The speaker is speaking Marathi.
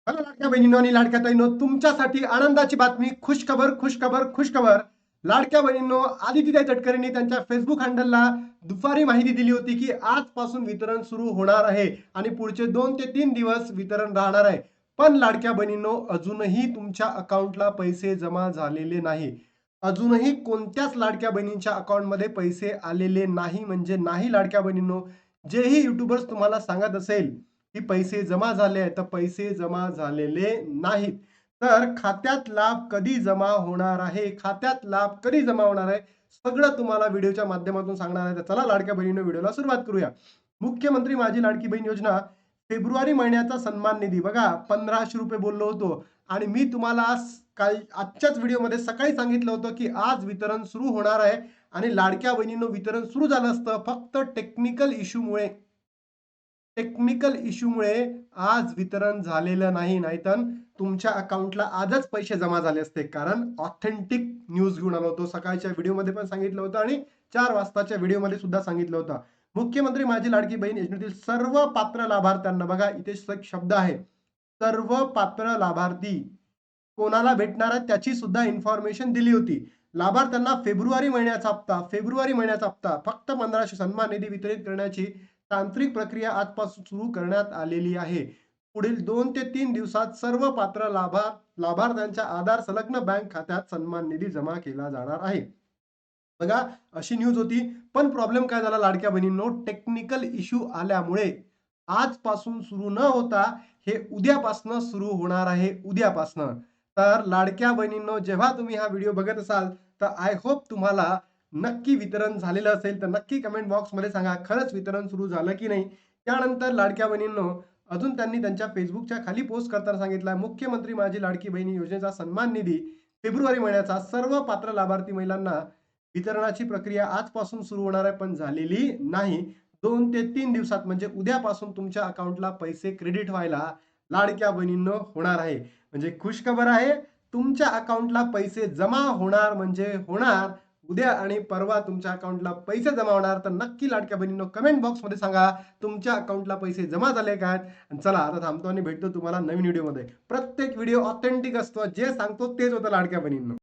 मला लाडक्या बहिणींनो आणि लाडक्या ताईंनो, तुमच्यासाठी आनंदाची बातमी, खुशखबर खुशखबर खुशखबर. लाडक्या बहिणींनो, आदितीताई तटकरेंनी त्यांच्या फेसबुक हँडलला दुपारी माहिती दिली होती की आजपासून वितरण सुरू होणार आहे आणि पुढचे 2 ते 3 दिवस वितरण राहणार आहे. पण लाडक्या बहिणींनो, अजूनही तुमच्या अकाउंटला पैसे जमा झालेले नाही. अजूनही कोणत्याच लाडक्या बहिणींच्या अकाउंटमध्ये पैसे आलेले नाही म्हणजे नाही लाडक्या बहिणींनो. जेही युट्यूबर्स तुम्हाला सांगत असेल की पैसे जमा झाले आहेत, तर पैसे जमा झालेले नाहीत. तर खात्यात लाभ कधी जमा होणार आहे, खात्यात लाभ कधी जमा होणार आहे, सगळं तुम्हाला व्हिडिओच्या माध्यमातून सांगणार आहे. तर चला लाडक्या बहिणींनो, व्हिडिओला सुरुवात करूया. मुख्यमंत्री माझी लाडकी बहीण योजना फेब्रुवारी महिन्याचा सन्मान निधी बघा, 1500 रुपये बोललो होतो आणि मी तुम्हाला काही आजच्याच व्हिडिओमध्ये सकाळी सांगितलं होतं की आज वितरण सुरू होणार आहे आणि लाडक्या बहिणींनो, वितरण सुरू झालं असतं, फक्त टेक्निकल इश्यूमुळे आज वितरण झालेलं नाही. नाहीतर तुमच्या अकाउंटला आजच पैसे जमा झाले असते. कारण ऑथेंटिक न्यूज घेऊन आलो होतो. सकाळच्या व्हिडिओमध्ये पण सांगितलं होतं आणि 4 वाजताच्या व्हिडिओमध्ये सुद्धा सांगितलं होतं. मुख्यमंत्री माझी लाडकी बहीण योजनेतील सर्व पात्र लाभार्थ्यांना बघा, इथे एक शब्द आहे. सर्व पात्र लाभार्थी कोणाला भेटणार आहे त्याची सुद्धा इन्फॉर्मेशन दिली होती. लाभार्थ्यांना फेब्रुवारी महिन्याचा हप्ता फक्त 1500 सन्मान निधी वितरित करण्याची तांत्रिक प्रक्रिया आजपासून सुरू करण्यात आलेली आहे. पुढील 2 ते 3 दिवसात सर्व पात्र लाभार्थ्यांच्या आधार संलग्न बँक खात्यात सन्मान निधी जमा केला जाणार आहे. बघा, अशी न्यूज होती. पण प्रॉब्लेम काय झाला लाडक्या बहिणींनो, टेक्निकल इश्यू आल्यामुळे आजपासून सुरू न होता हे उद्यापासनं सुरू होणार आहे, उद्यापासनं. तर लाडक्या बहिणींनो, जेव्हा तुम्ही हा व्हिडिओ बघत असाल, तर आय होप तुम्हाला नक्की वितरण झालेलं असेल, तर नक्की कमेंट बॉक्समध्ये सांगा, खरंच वितरण सुरू झालं की नाही? त्यानंतर लाडक्या बहिणींनो, अजून त्यांनी त्यांच्या Facebookच्या खाली पोस्ट करताना सांगितलं, मुख्यमंत्री माझी लाडकी बहीण योजनेचा सन्मान निधी फेब्रुवारी महिन्याचा सर्व पात्र लाभार्थी महिलांना वितरणाची प्रक्रिया आजपासून सुरू होणार आहे, पण झालेली नाही. 2 ते 3 दिवसात म्हणजे उद्यापासून तुमच्या अकाउंटला पैसे क्रेडिट व्हायला लाडक्या बहिणींनो होणार आहे. म्हणजे खुशखबर आहे, तुमच्या अकाउंटला पैसे जमा होणार म्हणजे होणार. उद्या आणि परवा तुमच्या अकाउंटला पैसे जमा होणार. तर नक्की लाडक्या बहिणींनो, कमेंट बॉक्समध्ये सांगा तुमच्या अकाउंटला पैसे जमा झाले काय? चला आता थांबतो आणि भेटतो तुम्हाला नवीन व्हिडिओमध्ये. प्रत्येक व्हिडिओ ऑथेंटिक असतो. जे सांगतो तेच होतं लाडक्या बहिणींनो.